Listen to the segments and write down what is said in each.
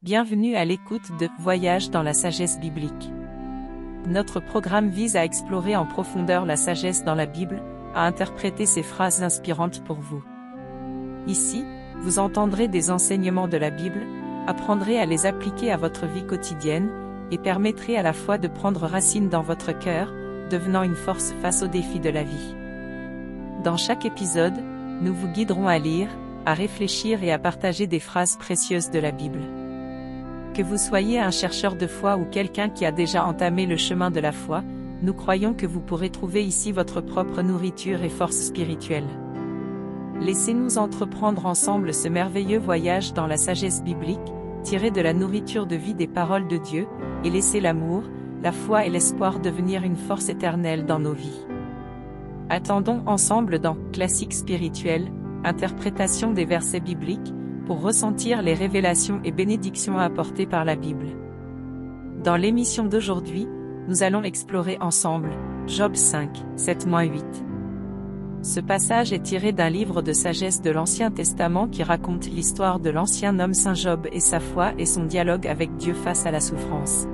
Bienvenue à l'écoute de Voyage dans la sagesse biblique. Notre programme vise à explorer en profondeur la sagesse dans la Bible, à interpréter ces phrases inspirantes pour vous. Ici, vous entendrez des enseignements de la Bible, apprendrez à les appliquer à votre vie quotidienne, et permettrez à la fois de prendre racine dans votre cœur, devenant une force face aux défis de la vie. Dans chaque épisode, nous vous guiderons à lire, à réfléchir et à partager des phrases précieuses de la Bible. Que vous soyez un chercheur de foi ou quelqu'un qui a déjà entamé le chemin de la foi, nous croyons que vous pourrez trouver ici votre propre nourriture et force spirituelle. Laissez-nous entreprendre ensemble ce merveilleux voyage dans la sagesse biblique, tiré de la nourriture de vie des paroles de Dieu, et laissez l'amour, la foi et l'espoir devenir une force éternelle dans nos vies. Attendons ensemble dans Classique spirituel, interprétation des versets bibliques, pour ressentir les révélations et bénédictions apportées par la Bible. Dans l'émission d'aujourd'hui, nous allons explorer ensemble Job 5, 7-8. Ce passage est tiré d'un livre de sagesse de l'Ancien Testament qui raconte l'histoire de l'ancien homme Saint Job et sa foi et son dialogue avec Dieu face à la souffrance.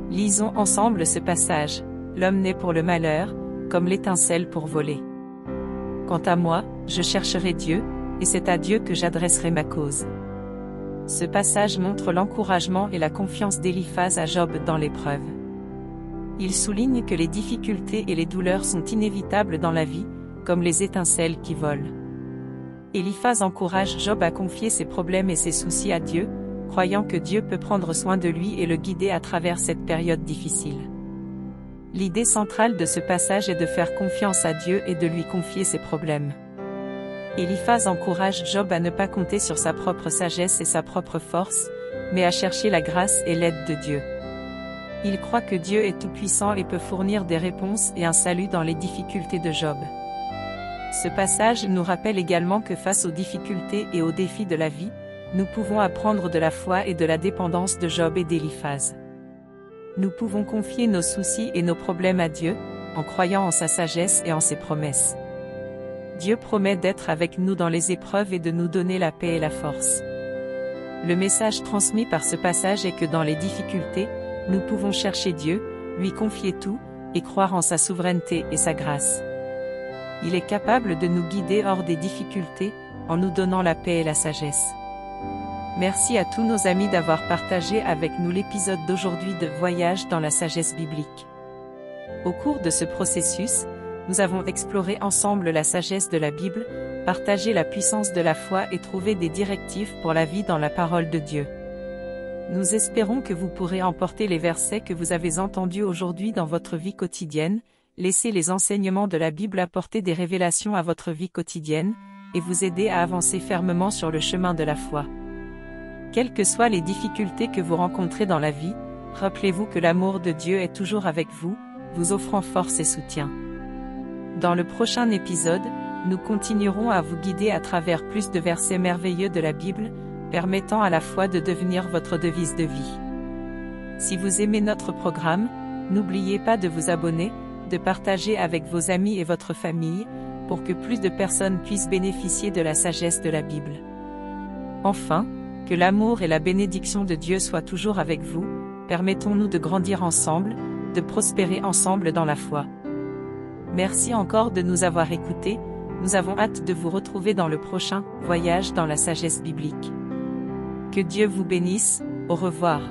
Lisons ensemble ce passage. L'homme naît pour le malheur, comme l'étincelle pour voler. Quant à moi, je chercherai Dieu, et c'est à Dieu que j'adresserai ma cause. Ce passage montre l'encouragement et la confiance d'Éliphaz à Job dans l'épreuve. Il souligne que les difficultés et les douleurs sont inévitables dans la vie, comme les étincelles qui volent. Éliphaz encourage Job à confier ses problèmes et ses soucis à Dieu, croyant que Dieu peut prendre soin de lui et le guider à travers cette période difficile. L'idée centrale de ce passage est de faire confiance à Dieu et de lui confier ses problèmes. Éliphaz encourage Job à ne pas compter sur sa propre sagesse et sa propre force, mais à chercher la grâce et l'aide de Dieu. Il croit que Dieu est tout-puissant et peut fournir des réponses et un salut dans les difficultés de Job. Ce passage nous rappelle également que face aux difficultés et aux défis de la vie, nous pouvons apprendre de la foi et de la dépendance de Job et d'Éliphaz. Nous pouvons confier nos soucis et nos problèmes à Dieu, en croyant en sa sagesse et en ses promesses. Dieu promet d'être avec nous dans les épreuves et de nous donner la paix et la force. Le message transmis par ce passage est que dans les difficultés, nous pouvons chercher Dieu, lui confier tout, et croire en sa souveraineté et sa grâce. Il est capable de nous guider hors des difficultés, en nous donnant la paix et la sagesse. Merci à tous nos amis d'avoir partagé avec nous l'épisode d'aujourd'hui de Voyage dans la sagesse biblique. Au cours de ce processus, nous avons exploré ensemble la sagesse de la Bible, partagé la puissance de la foi et trouvé des directives pour la vie dans la parole de Dieu. Nous espérons que vous pourrez emporter les versets que vous avez entendus aujourd'hui dans votre vie quotidienne, laisser les enseignements de la Bible apporter des révélations à votre vie quotidienne, et vous aider à avancer fermement sur le chemin de la foi. Quelles que soient les difficultés que vous rencontrez dans la vie, rappelez-vous que l'amour de Dieu est toujours avec vous, vous offrant force et soutien. Dans le prochain épisode, nous continuerons à vous guider à travers plus de versets merveilleux de la Bible, permettant à la foi de devenir votre devise de vie. Si vous aimez notre programme, n'oubliez pas de vous abonner, de partager avec vos amis et votre famille, pour que plus de personnes puissent bénéficier de la sagesse de la Bible. Enfin, que l'amour et la bénédiction de Dieu soient toujours avec vous, permettons-nous de grandir ensemble, de prospérer ensemble dans la foi. Merci encore de nous avoir écoutés, nous avons hâte de vous retrouver dans le prochain Voyage dans la sagesse biblique. Que Dieu vous bénisse, au revoir.